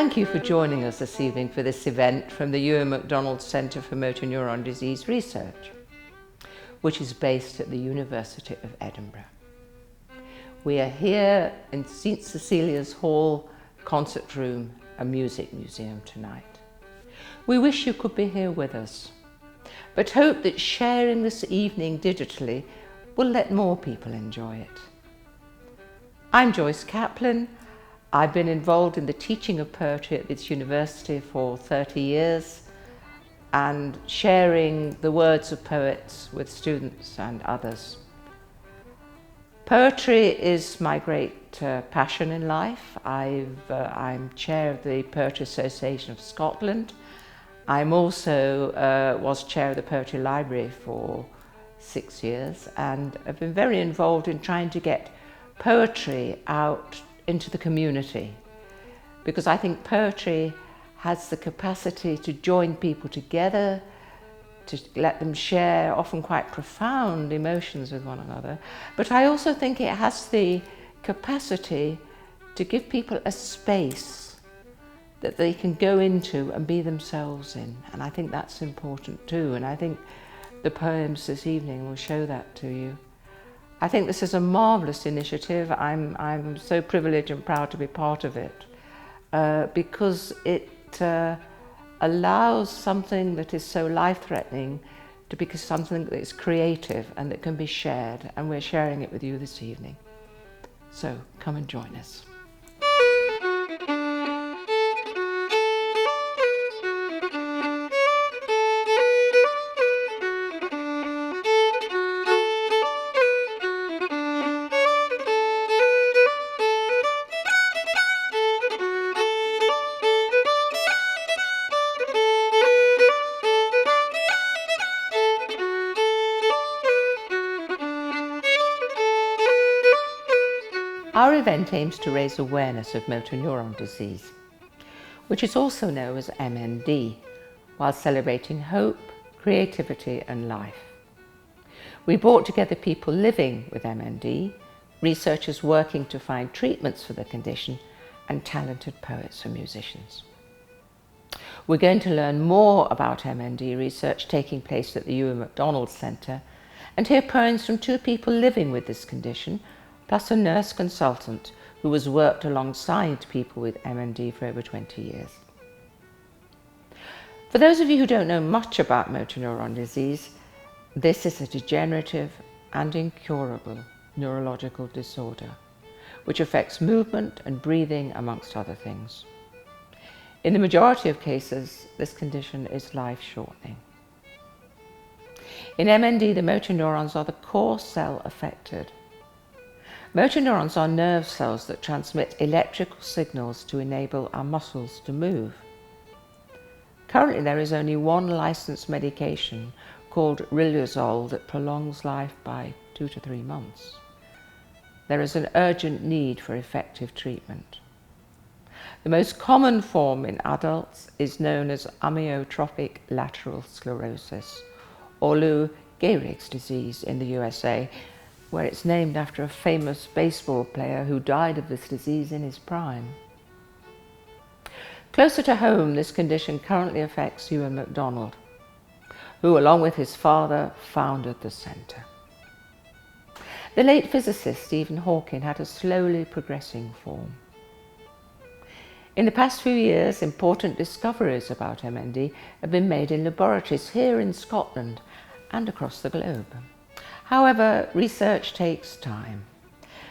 Thank you for joining us this evening for this event from the Ewan MacDonald Centre for Motor Neuron Disease Research, which is based at the University of Edinburgh. We are here in St Cecilia's Hall, Concert Room and Music Museum tonight. We wish you could be here with us, but hope that sharing this evening digitally will let more people enjoy it. I'm Joyce Kaplan. I've been involved in the teaching of poetry at this university for 30 years and sharing the words of poets with students and others. Poetry is my great passion in life. I'm chair of the Poetry Association of Scotland. I'm also was chair of the Poetry Library for 6 years, and I've been very involved in trying to get poetry out into the community, because I think poetry has the capacity to join people together, to let them share often quite profound emotions with one another. But I also think it has the capacity to give people a space that they can go into and be themselves in. And I think that's important too. And I think the poems this evening will show that to you. I think this is a marvellous initiative. I'm so privileged and proud to be part of it because it allows something that is so life-threatening to become something that is creative and that can be shared, and we're sharing it with you this evening. So come and join us. Our event aims to raise awareness of motor neuron disease, which is also known as MND, while celebrating hope, creativity and life. We brought together people living with MND, researchers working to find treatments for the condition, and talented poets and musicians. We're going to learn more about MND research taking place at the Ewan MacDonald Centre and hear poems from 2 people living with this condition, plus a nurse consultant who has worked alongside people with MND for over 20 years. For those of you who don't know much about motor neuron disease, this is a degenerative and incurable neurological disorder which affects movement and breathing, amongst other things. In the majority of cases, this condition is life-shortening. In MND, the motor neurons are the core cell affected. Motor neurons are nerve cells that transmit electrical signals to enable our muscles to move. Currently, there is only one licensed medication called Riluzole that prolongs life by 2 to 3 months. There is an urgent need for effective treatment. The most common form in adults is known as amyotrophic lateral sclerosis, or Lou Gehrig's disease in the USA, where it's named after a famous baseball player who died of this disease in his prime. Closer to home, this condition currently affects Ewan MacDonald, who, along with his father, founded the centre. The late physicist Stephen Hawking had a slowly progressing form. In the past few years, important discoveries about MND have been made in laboratories here in Scotland and across the globe. However, research takes time,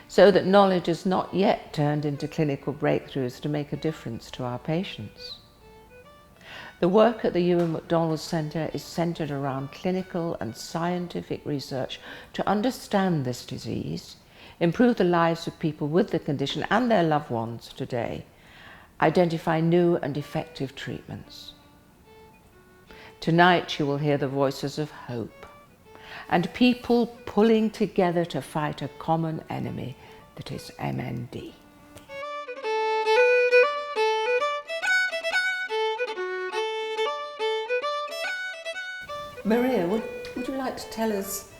so that knowledge is not yet turned into clinical breakthroughs to make a difference to our patients. The work at the Ewan MacDonald Centre is centred around clinical and scientific research to understand this disease, improve the lives of people with the condition and their loved ones today, identify new and effective treatments. Tonight you will hear the voices of hope and people pulling together to fight a common enemy that is MND. Maria, would you like to tell us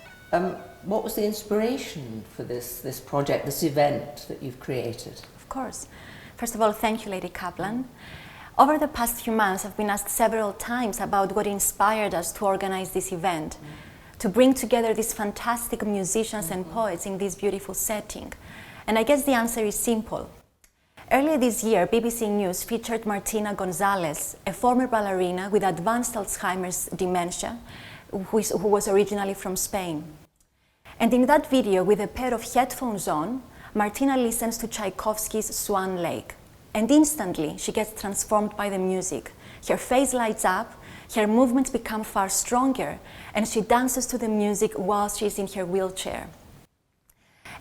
what was the inspiration for this project, this event that you've created? Of course. First of all, thank you, Lady Kaplan. Over the past few months, I've been asked several times about what inspired us to organize this event, to bring together these fantastic musicians and poets in this beautiful setting. And I guess the answer is simple. Earlier this year, BBC News featured Martina Gonzalez, a former ballerina with advanced Alzheimer's dementia, who was originally from Spain. And in that video, with a pair of headphones on, Martina listens to Tchaikovsky's Swan Lake. And instantly, she gets transformed by the music. Her face lights up, her movements become far stronger, and she dances to the music while she's in her wheelchair.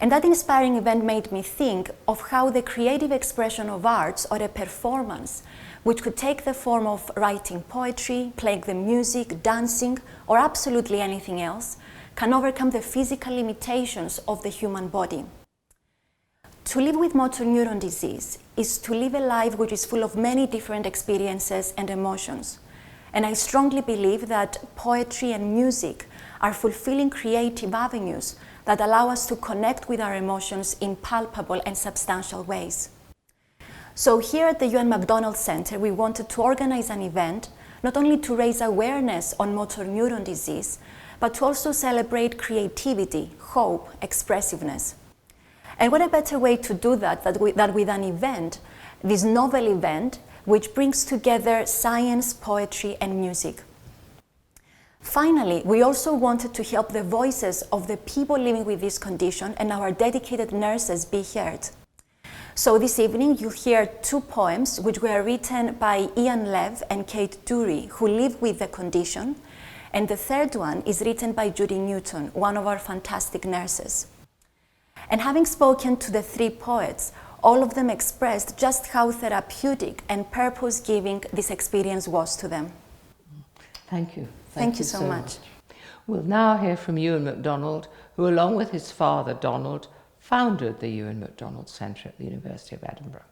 And that inspiring event made me think of how the creative expression of arts or a performance, which could take the form of writing poetry, playing the music, dancing, or absolutely anything else, can overcome the physical limitations of the human body. To live with motor neuron disease is to live a life which is full of many different experiences and emotions. And I strongly believe that poetry and music are fulfilling creative avenues that allow us to connect with our emotions in palpable and substantial ways. So here at the Ewan MacDonald Centre, we wanted to organize an event not only to raise awareness on motor neuron disease, but to also celebrate creativity, hope, expressiveness. And what a better way to do that than with an event, this novel event, which brings together science, poetry, and music. Finally, we also wanted to help the voices of the people living with this condition and our dedicated nurses be heard. So this evening, you'll hear two poems which were written by Ian Lev and Kate Dury, who live with the condition. And the third one is written by Judy Newton, one of our fantastic nurses. And having spoken to the three poets, all of them expressed just how therapeutic and purpose-giving this experience was to them. Thank you. Thank you so much. We'll now hear from Ewan MacDonald, who along with his father, Donald, founded the Ewan MacDonald Centre at the University of Edinburgh.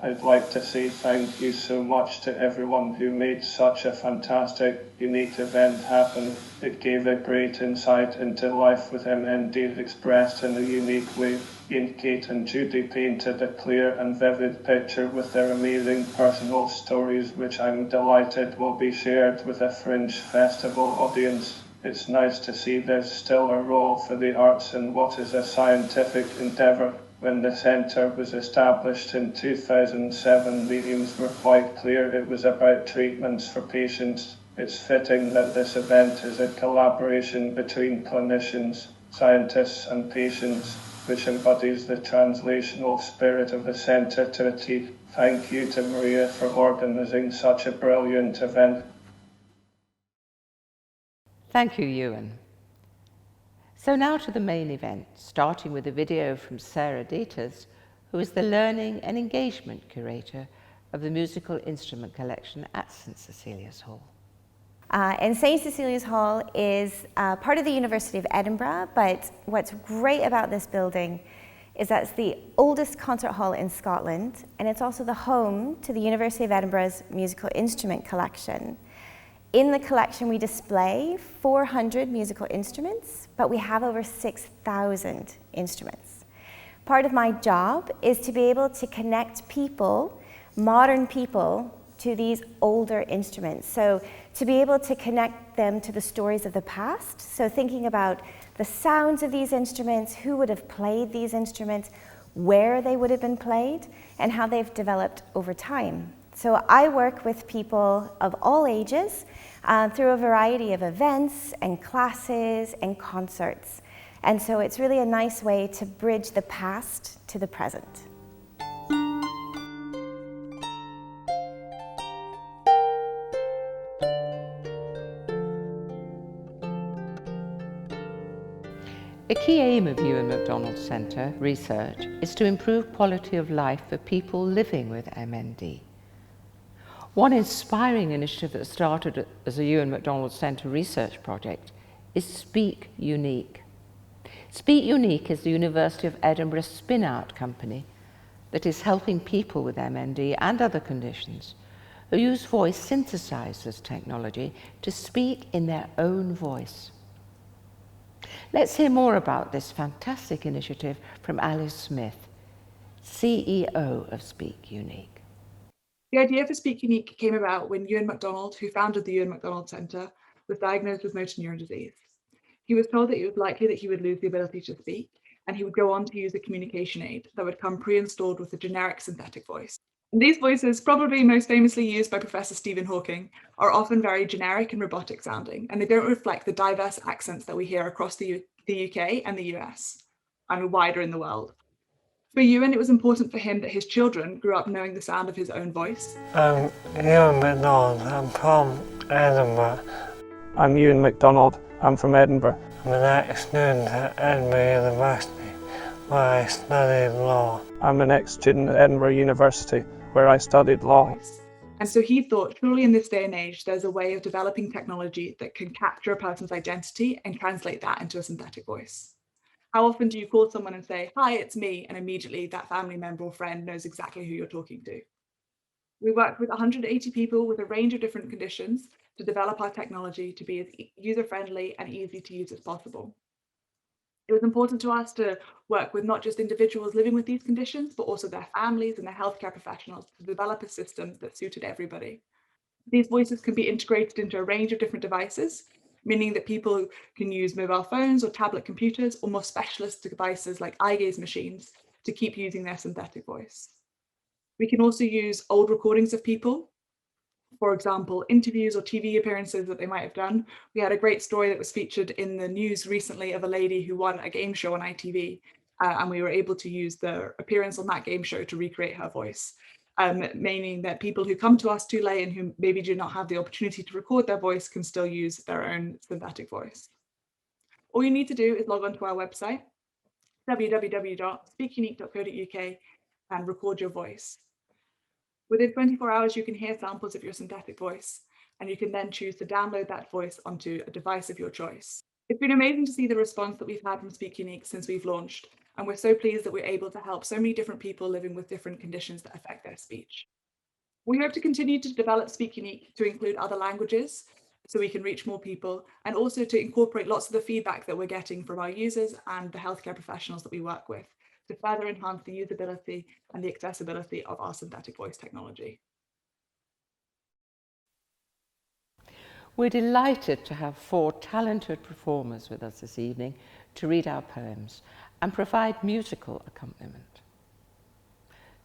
I'd like to say thank you so much to everyone who made such a fantastic, unique event happen. It gave a great insight into life with MND expressed in a unique way. Ian, Kate and Judy painted a clear and vivid picture with their amazing personal stories, which I'm delighted will be shared with a Fringe Festival audience. It's nice to see there's still a role for the arts in what is a scientific endeavour. When the centre was established in 2007, the aims were quite clear. It was about treatments for patients. It's fitting that this event is a collaboration between clinicians, scientists and patients, which embodies the translational spirit of the centre to a T. Thank you to Maria for organising such a brilliant event. Thank you, Ewan. So now to the main event, starting with a video from Sarah Dieters, who is the Learning and Engagement Curator of the Musical Instrument Collection at St Cecilia's Hall. And St Cecilia's Hall is part of the University of Edinburgh, but what's great about this building is that it's the oldest concert hall in Scotland, and it's also the home to the University of Edinburgh's Musical Instrument Collection. In the collection, we display 400 musical instruments, but we have over 6,000 instruments. Part of my job is to be able to connect people, modern people, to these older instruments. So to be able to connect them to the stories of the past. So thinking about the sounds of these instruments, who would have played these instruments, where they would have been played, and how they've developed over time. So I work with people of all ages through a variety of events and classes and concerts. And so it's really a nice way to bridge the past to the present. A key aim of Ewan MacDonald Centre research is to improve quality of life for people living with MND. One inspiring initiative that started as a Ewan MacDonald Centre research project is Speak Unique. Speak Unique is the University of Edinburgh spin-out company that is helping people with MND and other conditions who use voice synthesizers technology to speak in their own voice. Let's hear more about this fantastic initiative from Alice Smith. CEO of Speak Unique. The idea for Speak Unique came about when Ewan MacDonald, who founded the Ewan MacDonald Centre, was diagnosed with motor neuron disease. He was told that it was likely that he would lose the ability to speak, and he would go on to use a communication aid that would come pre-installed with a generic synthetic voice. And these voices, probably most famously used by Professor Stephen Hawking, are often very generic and robotic sounding, and they don't reflect the diverse accents that we hear across the UK and the US, and wider in the world. For Ewan, it was important for him that his children grew up knowing the sound of his own voice. I'm Ewan MacDonald. I'm from Edinburgh. I'm Ewan MacDonald. I'm from Edinburgh. I'm an ex-student at Edinburgh University, where I studied law. I'm an ex-student at Edinburgh University, where I studied law. And so he thought, surely in this day and age, there's a way of developing technology that can capture a person's identity and translate that into a synthetic voice. How often do you call someone and say, "Hi, it's me," and immediately that family member or friend knows exactly who you're talking to? We worked with 180 people with a range of different conditions to develop our technology to be as user-friendly and easy to use as possible. It was important to us to work with not just individuals living with these conditions, but also their families and their healthcare professionals to develop a system that suited everybody. These voices can be integrated into a range of different devices, meaning that people can use mobile phones or tablet computers or more specialist devices like eye gaze machines to keep using their synthetic voice. We can also use old recordings of people, for example, interviews or TV appearances that they might have done. We had a great story that was featured in the news recently of a lady who won a game show on ITV, and we were able to use the appearance on that game show to recreate her voice. Meaning that people who come to us too late and who maybe do not have the opportunity to record their voice can still use their own synthetic voice. All you need to do is log on to our website, www.speakunique.co.uk, and record your voice. Within 24 hours, you can hear samples of your synthetic voice, and you can then choose to download that voice onto a device of your choice. It's been amazing to see the response that we've had from Speak Unique since we've launched, and we're so pleased that we're able to help so many different people living with different conditions that affect their speech. We hope to continue to develop Speak Unique to include other languages so we can reach more people, and also to incorporate lots of the feedback that we're getting from our users and the healthcare professionals that we work with to further enhance the usability and the accessibility of our synthetic voice technology. We're delighted to have 4 talented performers with us this evening to read our poems and provide musical accompaniment.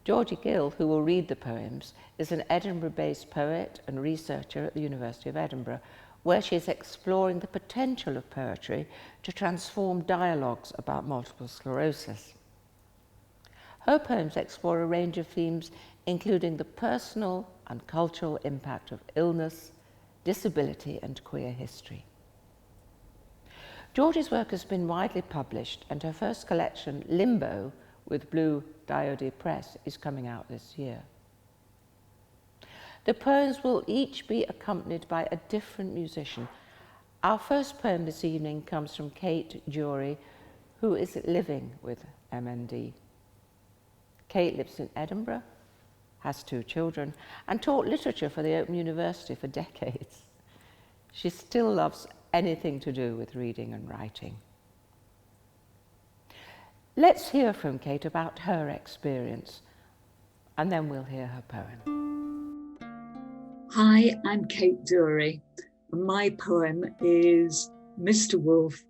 Georgie Gill, who will read the poems, is an Edinburgh-based poet and researcher at the University of Edinburgh, where she is exploring the potential of poetry to transform dialogues about multiple sclerosis. Her poems explore a range of themes, including the personal and cultural impact of illness, disability and queer history. Georgie's work has been widely published, and her first collection, Limbo, with Blue Diode Press, is coming out this year. The poems will each be accompanied by a different musician. Our first poem this evening comes from Kate Jury, who is living with MND. Kate lives in Edinburgh, has 2 children, and taught literature for the Open University for decades. She still loves anything to do with reading and writing. Let's hear from Kate about her experience, and then we'll hear her poem. Hi, I'm Kate Dury, and my poem is Mr. Wolf,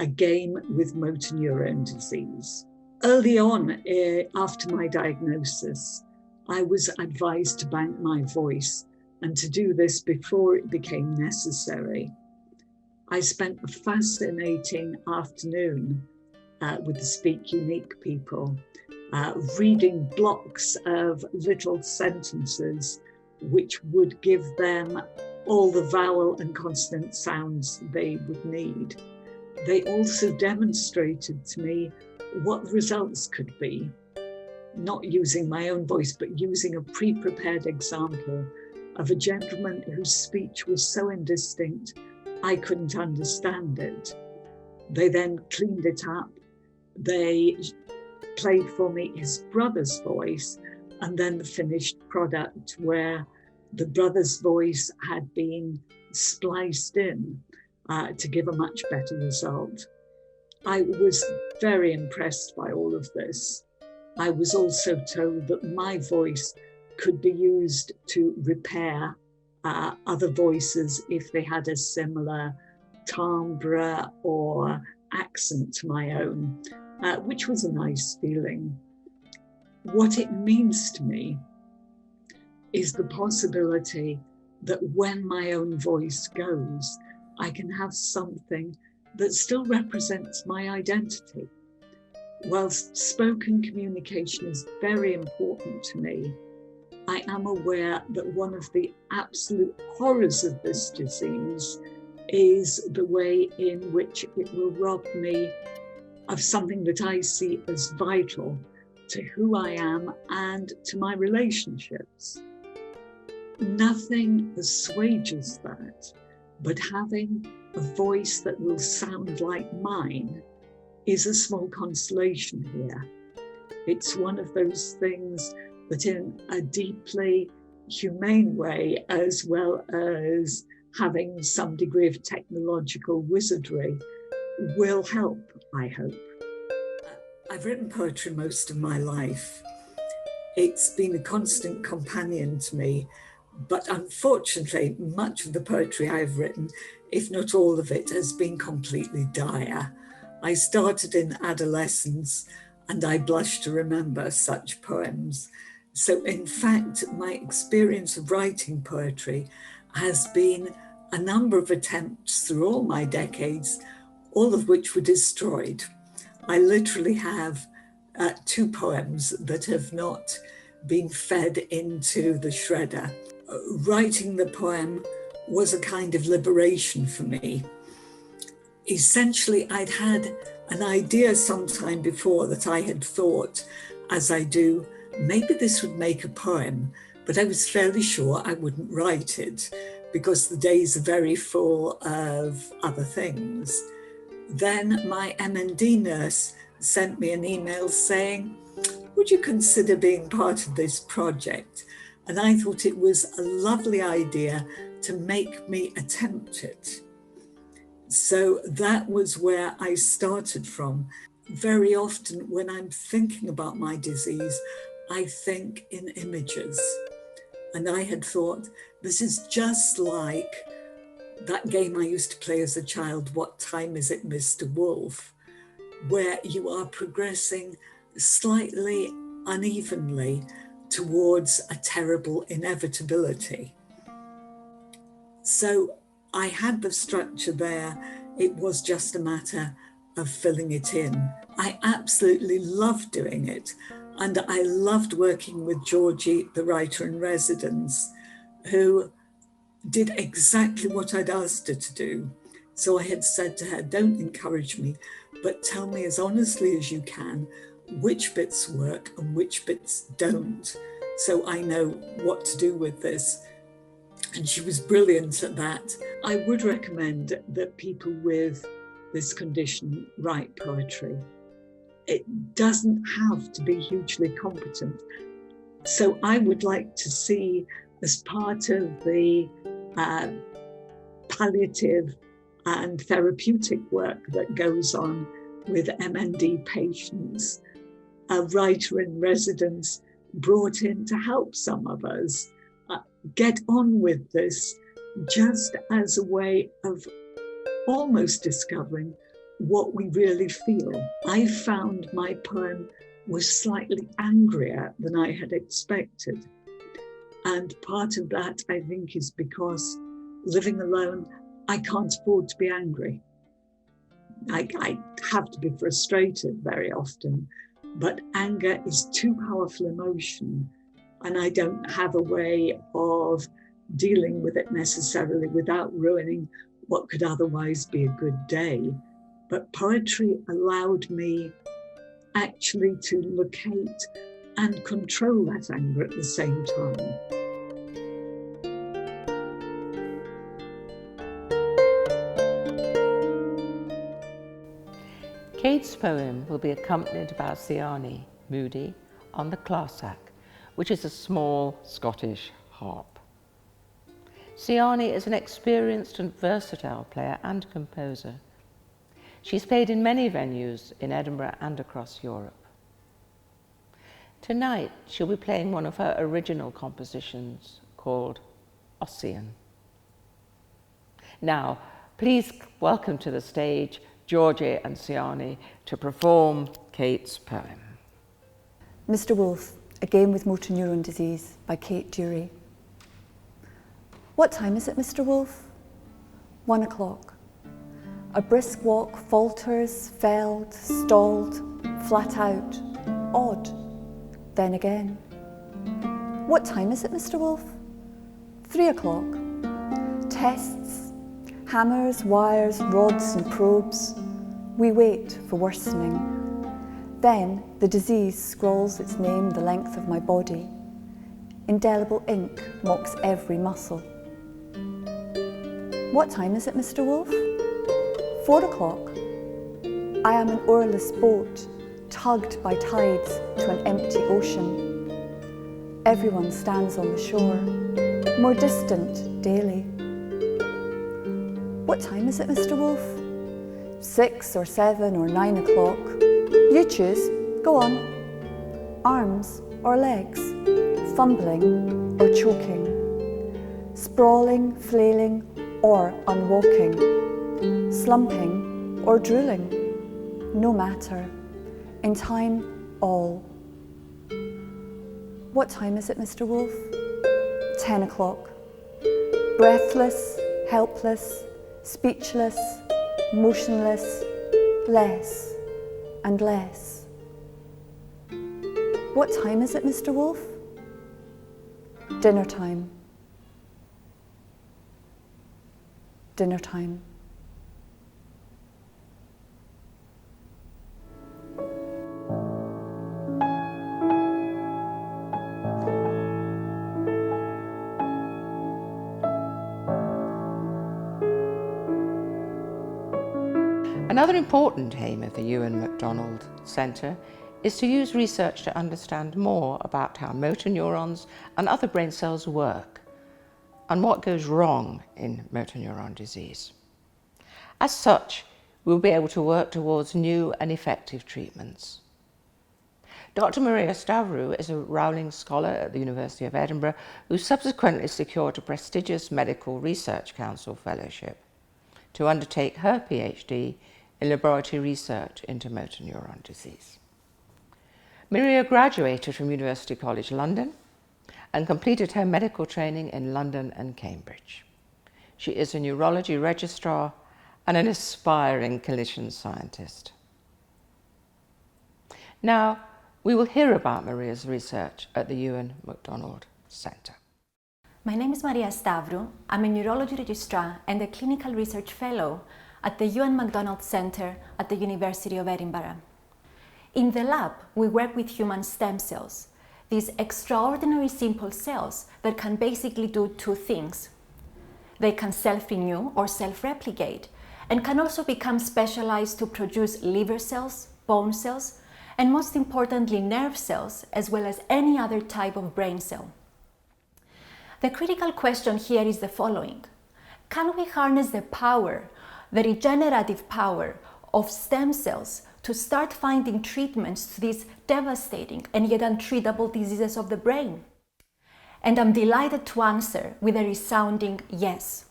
A Game with Motor Neurone Disease. Early on, after my diagnosis, I was advised to bank my voice and to do this before it became necessary. I spent a fascinating afternoon with the Speak Unique people, reading blocks of little sentences which would give them all the vowel and consonant sounds they would need. They also demonstrated to me what the results could be, not using my own voice, but using a pre-prepared example of a gentleman whose speech was so indistinct, I couldn't understand it. They then cleaned it up. They played for me his brother's voice, and then the finished product where the brother's voice had been spliced in to give a much better result. I was very impressed by all of this. I was also told that my voice could be used to repair other voices if they had a similar timbre or accent to my own, which was a nice feeling. What it means to me is the possibility that when my own voice goes, I can have something that still represents my identity. Whilst spoken communication is very important to me, I am aware that one of the absolute horrors of this disease is the way in which it will rob me of something that I see as vital to who I am and to my relationships. Nothing assuages that, but having a voice that will sound like mine is a small consolation here. It's one of those things that in a deeply humane way, as well as having some degree of technological wizardry, will help, I hope. I've written poetry most of my life. It's been a constant companion to me, but unfortunately, much of the poetry I've written, if not all of it, has been completely dire. I started in adolescence, and I blush to remember such poems. So in fact, my experience of writing poetry has been a number of attempts through all my decades, all of which were destroyed. I literally have 2 poems that have not been fed into the shredder. Writing the poem was a kind of liberation for me. Essentially, I'd had an idea sometime before that I had thought, as I do, maybe this would make a poem, but I was fairly sure I wouldn't write it because the days are very full of other things. Then my MND nurse sent me an email saying, would you consider being part of this project? And I thought it was a lovely idea to make me attempt it. So that was where I started from. Very often when I'm thinking about my disease, I think in images. And I had thought, this is just like that game I used to play as a child, What Time Is It, Mr. Wolf, where you are progressing slightly unevenly towards a terrible inevitability. So I had the structure there. It was just a matter of filling it in. I absolutely loved doing it. And I loved working with Georgie, the writer in residence, who did exactly what I'd asked her to do. So I had said to her, don't encourage me, but tell me as honestly as you can which bits work and which bits don't, so I know what to do with this. And she was brilliant at that. I would recommend that people with this condition write poetry. It doesn't have to be hugely competent. So I would like to see, as part of the palliative and therapeutic work that goes on with MND patients, a writer in residence brought in to help some of us get on with this, just as a way of almost discovering what we really feel. I found my poem was slightly angrier than I had expected. And part of that, I think, is because living alone, I can't afford to be angry. I have to be frustrated very often, but anger is too powerful emotion, and I don't have a way of dealing with it necessarily without ruining what could otherwise be a good day. But poetry allowed me actually to locate and control that anger at the same time. Kate's poem will be accompanied by Siani Moody on the clarsach, which is a small Scottish harp. Siani is an experienced and versatile player and composer. She's played in many venues in Edinburgh and across Europe. Tonight, she'll be playing one of her original compositions called Ossian. Now, please welcome to the stage Georgie Anciani to perform Kate's poem. Mr. Wolf, A Game with Motor Neuron Disease by Kate Dury. What time is it, Mr. Wolf? 1 o'clock. A brisk walk falters, felled, stalled, flat out, odd. Then again. What time is it, Mr. Wolf? 3 o'clock. Tests, hammers, wires, rods and probes. We wait for worsening. Then the disease scrawls its name the length of my body. Indelible ink mocks every muscle. What time is it, Mr. Wolf? 4 o'clock. I am an oarless boat, tugged by tides to an empty ocean. Everyone stands on the shore, more distant daily. What time is it, Mr. Wolf? 6 or 7 or 9 o'clock. You choose, go on. Arms or legs, fumbling or choking, sprawling, flailing or unwalking, slumping or drooling, no matter. In time, all. What time is it, Mr. Wolf? 10 o'clock. Breathless, helpless, speechless, motionless, less and less. What time is it, Mr. Wolf? Dinner time. Dinner time. Another important aim of the Ewan MacDonald Centre is to use research to understand more about how motor neurons and other brain cells work and what goes wrong in motor neuron disease. As such, we'll be able to work towards new and effective treatments. Dr. Maria Stavrou is a Rowling Scholar at the University of Edinburgh who subsequently secured a prestigious Medical Research Council fellowship to undertake her PhD in laboratory research into motor neuron disease. Maria graduated from University College London and completed her medical training in London and Cambridge. She is a neurology registrar and an aspiring clinician scientist. Now, we will hear about Maria's research at the Ewan MacDonald Centre. My name is Maria Stavrou. I'm a neurology registrar and a clinical research fellow at the Ewan MacDonald Centre at the University of Edinburgh. In the lab, we work with human stem cells, these extraordinary simple cells that can basically do two things. They can self-renew or self-replicate and can also become specialized to produce liver cells, bone cells, and most importantly, nerve cells, as well as any other type of brain cell. The critical question here is the following. Can we harness the power, the regenerative power of stem cells to start finding treatments to these devastating and yet untreatable diseases of the brain? And I'm delighted to answer with a resounding yes.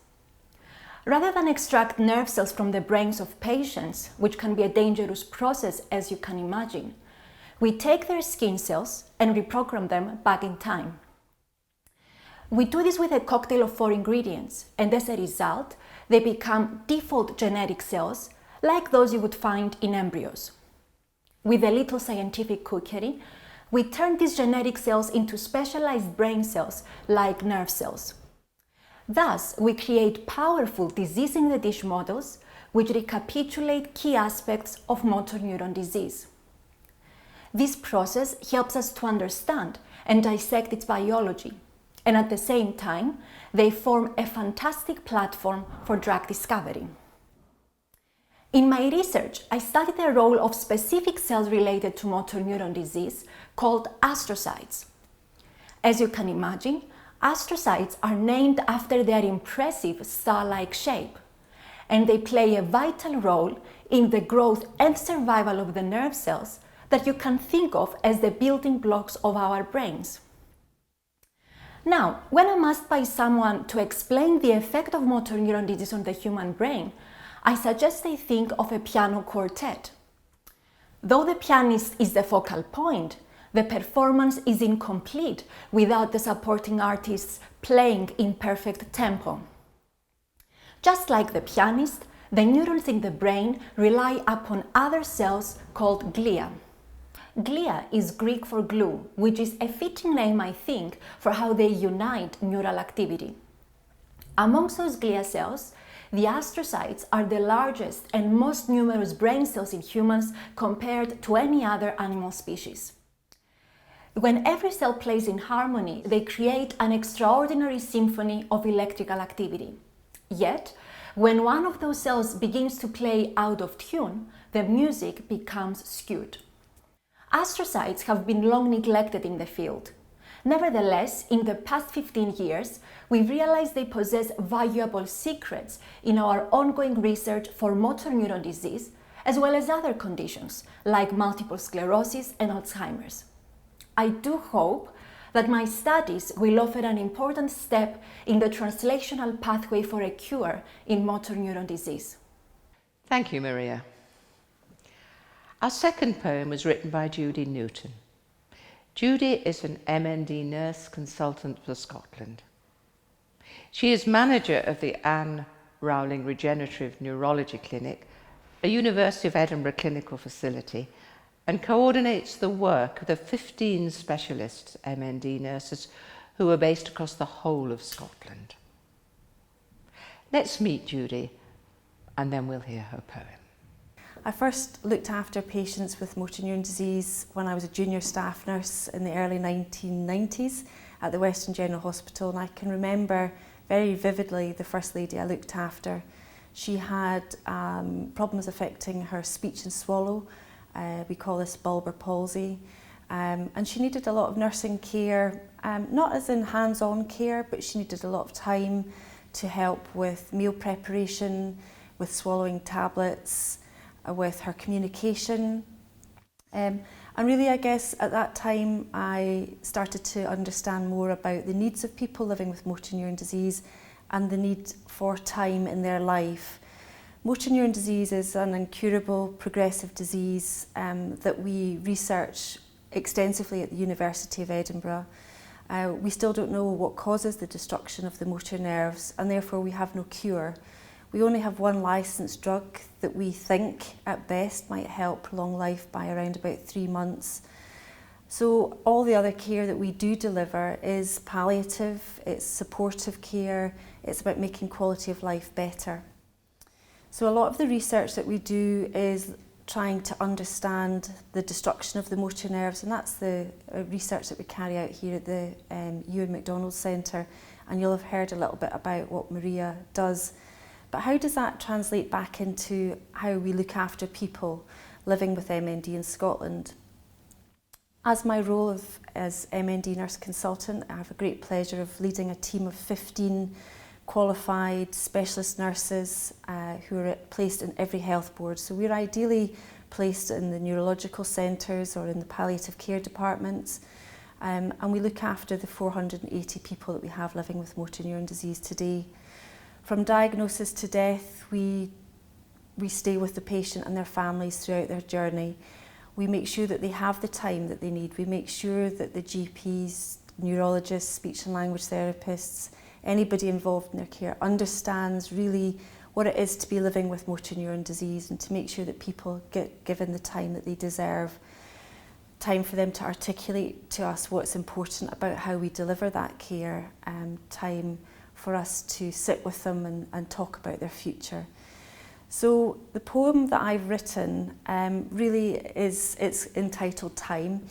Rather than extract nerve cells from the brains of patients, which can be a dangerous process as you can imagine, we take their skin cells and reprogram them back in time. We do this with a cocktail of 4 ingredients, and as a result, they become default genetic cells like those you would find in embryos. With a little scientific cookery, we turn these genetic cells into specialized brain cells like nerve cells. Thus, we create powerful disease-in-the-dish models which recapitulate key aspects of motor neuron disease. This process helps us to understand and dissect its biology, and at the same time, they form a fantastic platform for drug discovery. In my research, I studied the role of specific cells related to motor neuron disease called astrocytes. As you can imagine, astrocytes are named after their impressive star-like shape, and they play a vital role in the growth and survival of the nerve cells that you can think of as the building blocks of our brains. Now, when I'm asked by someone to explain the effect of motor neuron disease on the human brain, I suggest they think of a piano quartet. Though the pianist is the focal point, the performance is incomplete without the supporting artists playing in perfect tempo. Just like the pianist, the neurons in the brain rely upon other cells called glia. Glia is Greek for glue, which is a fitting name, I think, for how they unite neural activity. Amongst those glia cells, the astrocytes are the largest and most numerous brain cells in humans compared to any other animal species. When every cell plays in harmony, they create an extraordinary symphony of electrical activity. Yet, when one of those cells begins to play out of tune, the music becomes skewed. Astrocytes have been long neglected in the field. Nevertheless, in the past 15 years, we've realized they possess valuable secrets in our ongoing research for motor neuron disease, as well as other conditions like multiple sclerosis and Alzheimer's. I do hope that my studies will offer an important step in the translational pathway for a cure in motor neuron disease. Thank you, Maria. Our second poem was written by Judy Newton. Judy is an MND nurse consultant for Scotland. She is manager of the Anne Rowling Regenerative Neurology Clinic, a University of Edinburgh clinical facility, and coordinates the work of the 15 specialist MND nurses who are based across the whole of Scotland. Let's meet Judy, and then we'll hear her poem. I first looked after patients with motor neuron disease when I was a junior staff nurse in the early 1990s at the Western General Hospital, and I can remember very vividly the first lady I looked after. She had problems affecting her speech and swallow. We call this bulbar palsy, and she needed a lot of nursing care, not as in hands-on care, but she needed a lot of time to help with meal preparation, with swallowing tablets, with her communication. And really, I guess at that time I started to understand more about the needs of people living with motor neuron disease and the need for time in their life. Motor neuron disease is an incurable progressive disease that we research extensively at the University of Edinburgh. We still don't know what causes the destruction of the motor nerves, and therefore we have no cure. We only have one licensed drug that we think at best might help prolong life by around about 3 months. So all the other care that we do deliver is palliative, it's supportive care, it's about making quality of life better. So a lot of the research that we do is trying to understand the destruction of the motor nerves, and that's the research that we carry out here at the Ewan MacDonald Centre, and you'll have heard a little bit about what Maria does. But how does that translate back into how we look after people living with MND in Scotland? As my role as MND nurse consultant, I have a great pleasure of leading a team of 15 qualified specialist nurses who are placed in every health board. So we're ideally placed in the neurological centres or in the palliative care departments, and we look after the 480 people that we have living with motor neuron disease today. From diagnosis to death, we stay with the patient and their families throughout their journey. We make sure that they have the time that they need. We make sure that the GPs, neurologists, speech and language therapists, anybody involved in their care understands really what it is to be living with motor neuron disease, and to make sure that people get given the time that they deserve. Time for them to articulate to us what's important about how we deliver that care, time for us to sit with them and talk about their future. So the poem that I've written really it's entitled Time,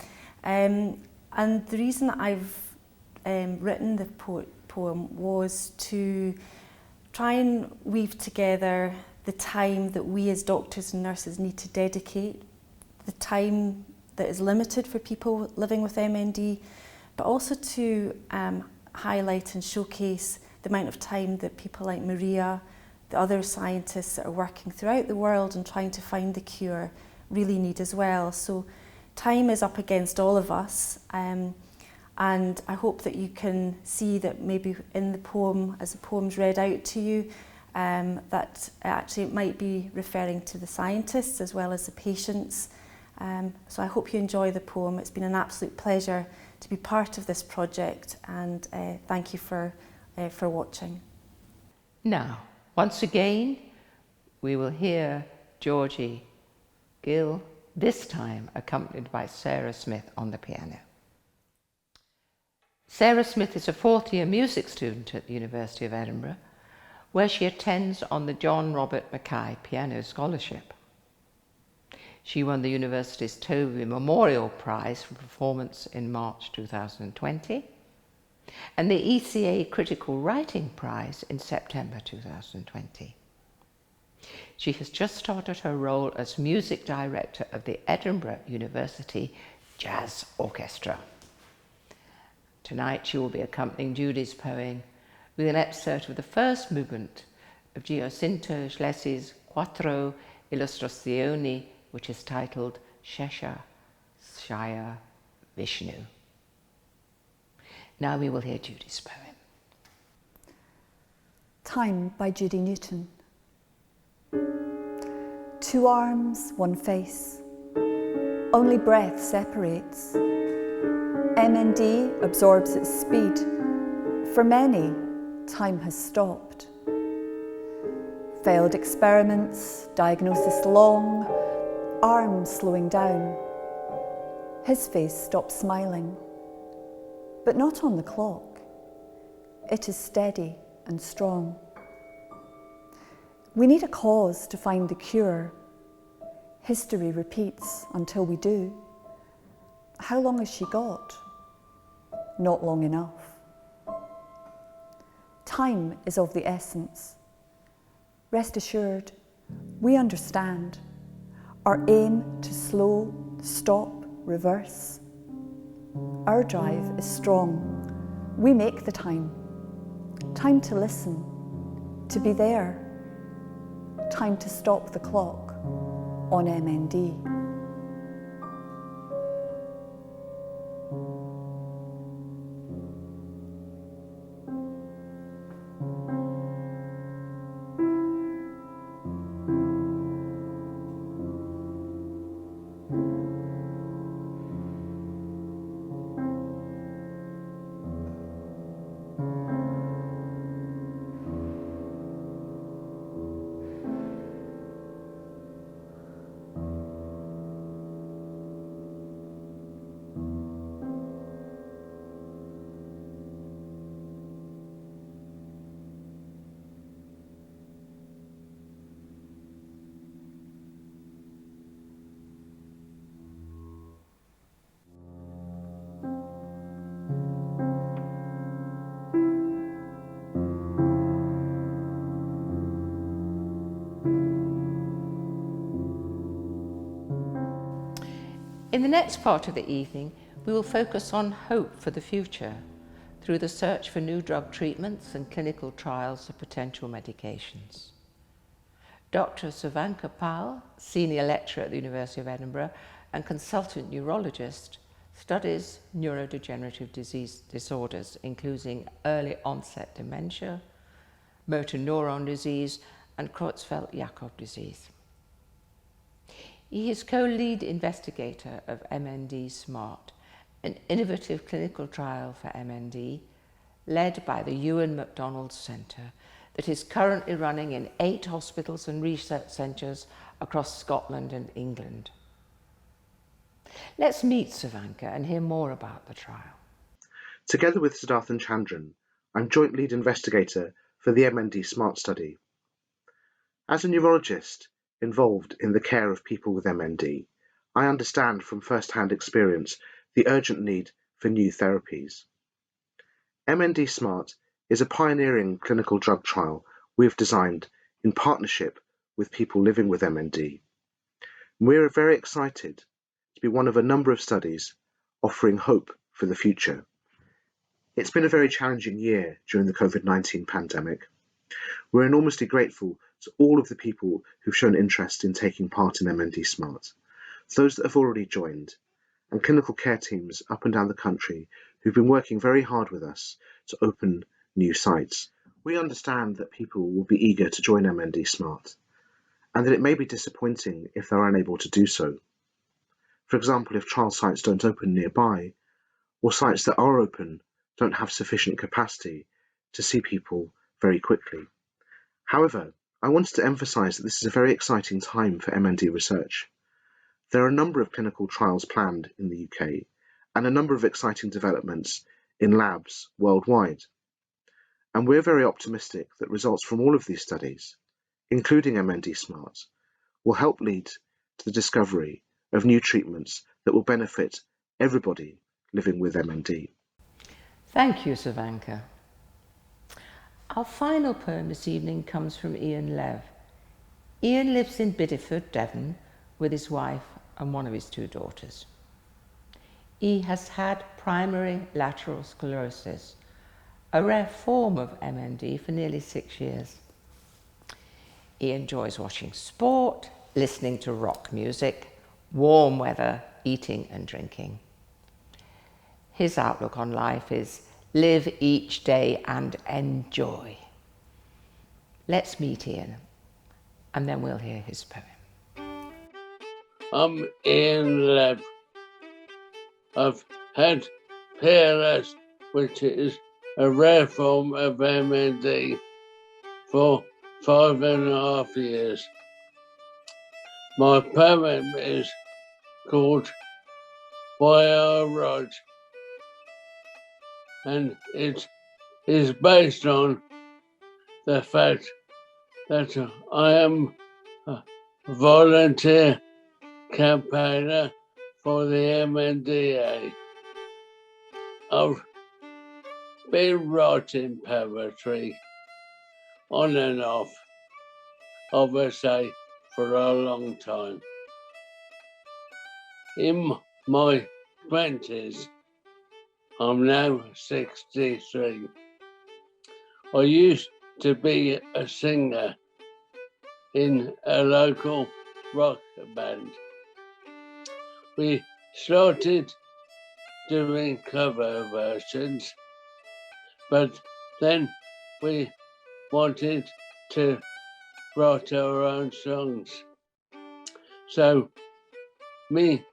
and the reason that I've written the poem was to try and weave together the time that we as doctors and nurses need to dedicate, the time that is limited for people living with MND, but also to highlight and showcase the amount of time that people like Maria, the other scientists that are working throughout the world and trying to find the cure, really need as well. So time is up against all of us, and I hope that you can see that maybe in the poem, as the poem's read out to you, that actually it might be referring to the scientists as well as the patients. So I hope you enjoy the poem. It's been an absolute pleasure to be part of this project, and thank you for watching. Now, once again, we will hear Georgie Gill, this time accompanied by Sarah Smith on the piano. Sarah Smith is a fourth-year music student at the University of Edinburgh, where she attends on the John Robert Mackay Piano Scholarship. She won the university's Tovey Memorial Prize for performance in March 2020 and the ECA Critical Writing Prize in September 2020. She has just started her role as music director of the Edinburgh University Jazz Orchestra. Tonight she will be accompanying Judy's poem with an excerpt of the first movement of Giacinto Schlesi's Quattro Illustrazioni, which is titled Shesha Shaya Vishnu. Now we will hear Judy's poem. Time by Judy Newton. 2 arms, 1 face. Only breath separates. MND absorbs its speed. For many, time has stopped. Failed experiments, diagnosis long, arms slowing down. His face stops smiling, but not on the clock. It is steady and strong. We need a cause to find the cure. History repeats until we do. How long has she got? Not long enough. Time is of the essence. Rest assured, we understand. Our aim to slow, stop, reverse. Our drive is strong. We make the time. Time to listen, to be there. Time to stop the clock on MND. In the next part of the evening, we will focus on hope for the future through the search for new drug treatments and clinical trials of potential medications. Dr. Savanka Pal, Senior Lecturer at the University of Edinburgh and Consultant Neurologist, studies neurodegenerative disease disorders, including early onset dementia, motor neuron disease, and Creutzfeldt-Jakob disease. He is co-lead investigator of MND SMART, an innovative clinical trial for MND led by the Ewan MacDonald Centre that is currently running in 8 hospitals and research centres across Scotland and England. Let's meet Savanka and hear more about the trial. Together with Siddharthan Chandran, I'm joint lead investigator for the MND SMART study. As a neurologist involved in the care of people with MND, I understand from first-hand experience the urgent need for new therapies. MND SMART is a pioneering clinical drug trial we've designed in partnership with people living with MND. We're very excited to be one of a number of studies offering hope for the future. It's been a very challenging year during the COVID-19 pandemic. We're enormously grateful to all of the people who've shown interest in taking part in MND SMART, those that have already joined, and clinical care teams up and down the country who've been working very hard with us to open new sites. We understand that people will be eager to join MND Smart, and that it may be disappointing if they're unable to do so. For example, if trial sites don't open nearby, or sites that are open don't have sufficient capacity to see people very quickly. However, I wanted to emphasise that this is a very exciting time for MND research. There are a number of clinical trials planned in the UK and a number of exciting developments in labs worldwide. And we're very optimistic that results from all of these studies, including MND Smart, will help lead to the discovery of new treatments that will benefit everybody living with MND. Thank you, Savanka. Our final poem this evening comes from Ian Lev. Ian lives in Bideford, Devon, with his wife and one of his 2 daughters. He has had primary lateral sclerosis, a rare form of MND, for nearly 6 years. He enjoys watching sport, listening to rock music, warm weather, eating and drinking. His outlook on life is live each day and enjoy. Let's meet Ian, and then we'll hear his poem. I'm Ian Lev. I've had PLS, which is a rare form of MND, for 5.5 years. My poem is called Why I Write, and it is based on the fact that I am a volunteer campaigner for the MNDA. I've been writing poetry on and off, obviously, for a long time. In my 20s, I'm now 63. I used to be a singer in a local rock band. We started doing cover versions, but then we wanted to write our own songs. So me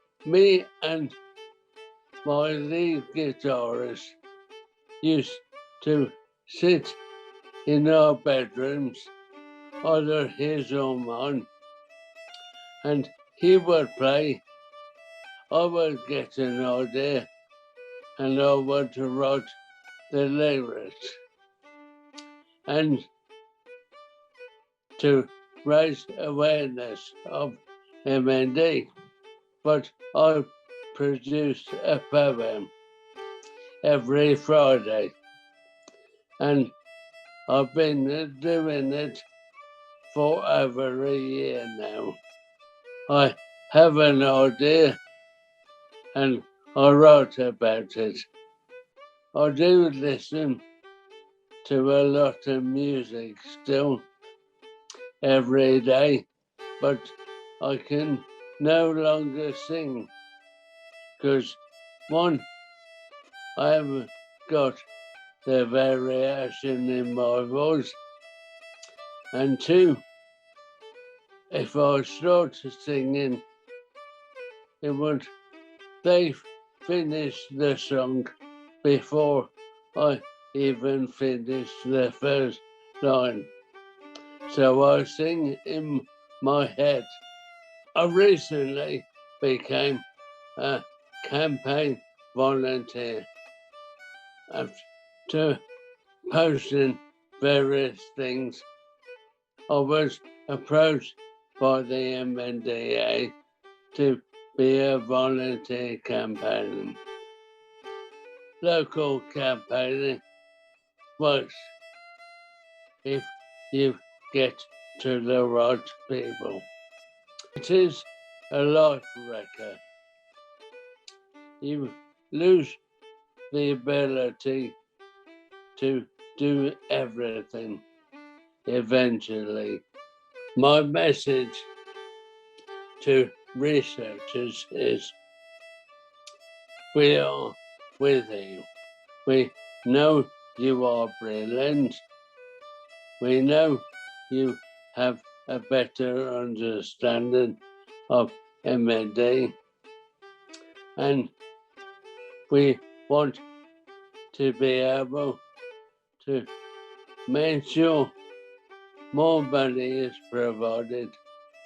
and my lead guitarist used to sit in our bedrooms, either his or mine, and he would play, I would get an idea, and I would write the lyrics. And to raise awareness of MND, but I produced a poem every Friday, and I've been doing it for over a year now. I have an idea and I write about it. I do listen to a lot of music still every day, but I can no longer sing because, one, I haven't got the variation in my voice, and 2, if I start singing, they finish the song before I even finish the first line. So I sing in my head. I recently became a campaign volunteer after posting various things. I was approached by the MNDA to be a volunteer campaigner. Local campaigning works if you get to the right people. It is a life wrecker. You lose the ability to do everything eventually. My message to researchers is we are with you. We know you are brilliant. We know you have a better understanding of MND, and we want to be able to make sure more money is provided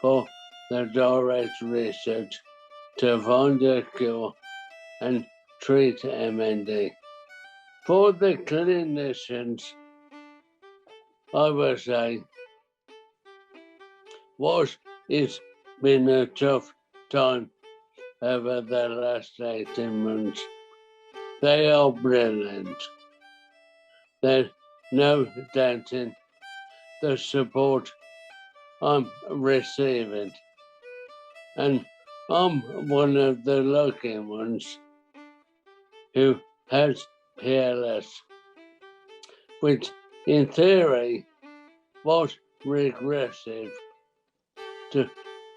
for the direct research to find a cure and treat MND. For the clinicians, I would say, it's been a tough time over the last 18 months. They are brilliant. There's no doubting the support I'm receiving. And I'm one of the lucky ones who has PLS, which in theory was regressive,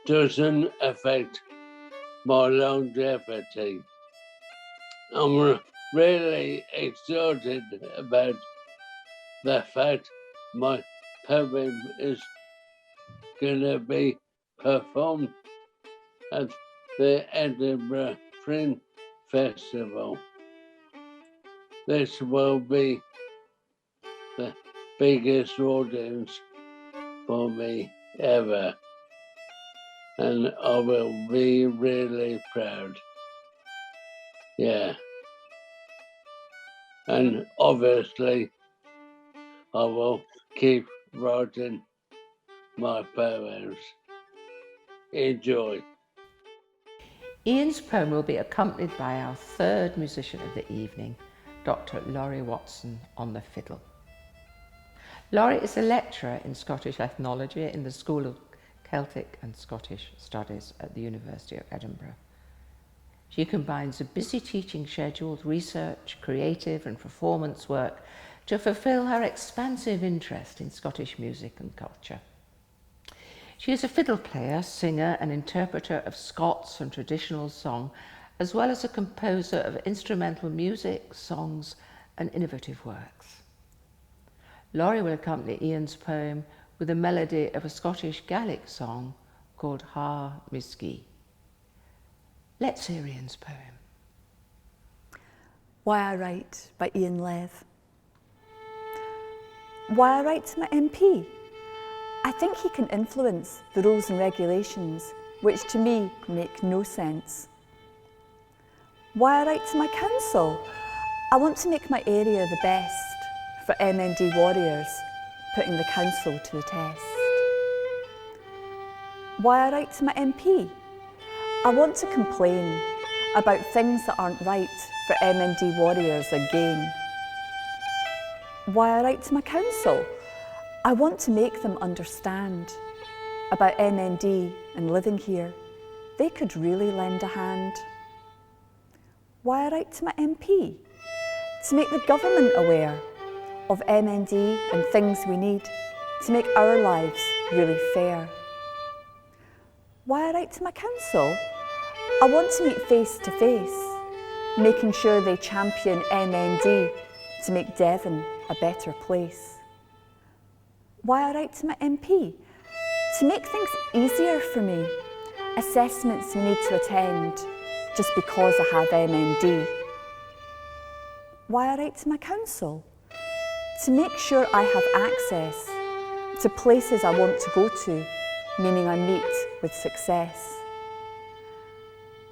doesn't affect my longevity. I'm really excited about the fact my poem is going to be performed at the Edinburgh Fringe Festival. This will be the biggest audience for me ever, and I will be really proud. Yeah. And obviously, I will keep writing my poems. Enjoy. Ian's poem will be accompanied by our third musician of the evening, Dr. Laurie Watson on the fiddle. Laurie is a lecturer in Scottish ethnology in the School of Celtic and Scottish Studies at the University of Edinburgh. She combines a busy teaching schedule, research, creative and performance work to fulfil her expansive interest in Scottish music and culture. She is a fiddle player, singer and interpreter of Scots and traditional song, as well as a composer of instrumental music, songs and innovative works. Laurie will accompany Ian's poem with a melody of a Scottish Gaelic song called Ha Miski. Let's hear Ian's poem. Why I Write by Ian Lev. Why I write to my MP? I think he can influence the rules and regulations which to me make no sense. Why I write to my council? I want to make my area the best for MND warriors, putting the council to the test. Why I write to my MP? I want to complain about things that aren't right for MND warriors again. Why I write to my council? I want to make them understand about MND and living here. They could really lend a hand. Why I write to my MP? To make the government aware of MND and things we need to make our lives really fair. Why I write to my council? I want to meet face to face, making sure they champion MND to make Devon a better place. Why I write to my MP? To make things easier for me, assessments we need to attend just because I have MND. Why I write to my council? To make sure I have access to places I want to go to, meaning I meet with success.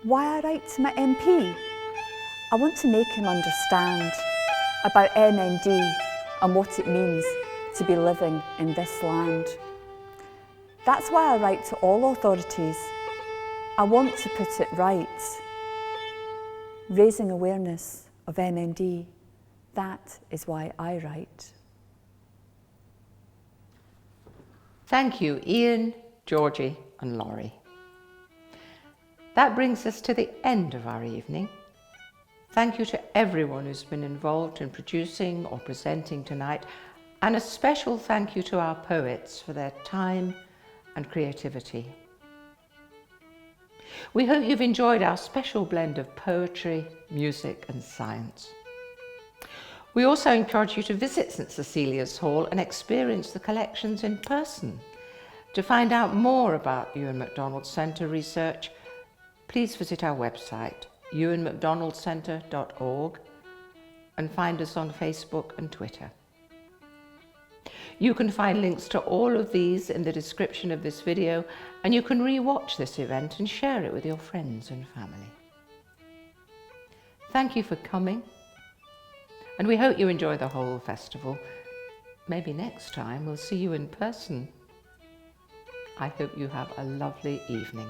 Why I write to my MP? I want to make him understand about MND and what it means to be living in this land. That's why I write to all authorities. I want to put it right. Raising awareness of MND, that is why I write. Thank you, Ian, Georgie and Laurie. That brings us to the end of our evening. Thank you to everyone who's been involved in producing or presenting tonight, and a special thank you to our poets for their time and creativity. We hope you've enjoyed our special blend of poetry, music and science. We also encourage you to visit St Cecilia's Hall and experience the collections in person. To find out more about Ewan MacDonald Centre research, please visit our website, ewanmacdonaldcentre.org, and find us on Facebook and Twitter. You can find links to all of these in the description of this video, and you can re-watch this event and share it with your friends and family. Thank you for coming, and we hope you enjoy the whole festival. Maybe next time we'll see you in person. I hope you have a lovely evening.